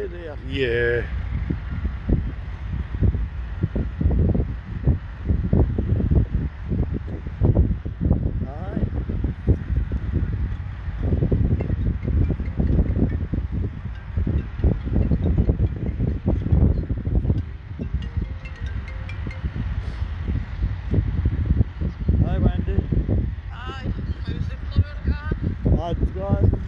stay there. Yeah. Aye. Hi Wendy. Aye, how's the flower gone? That's gone.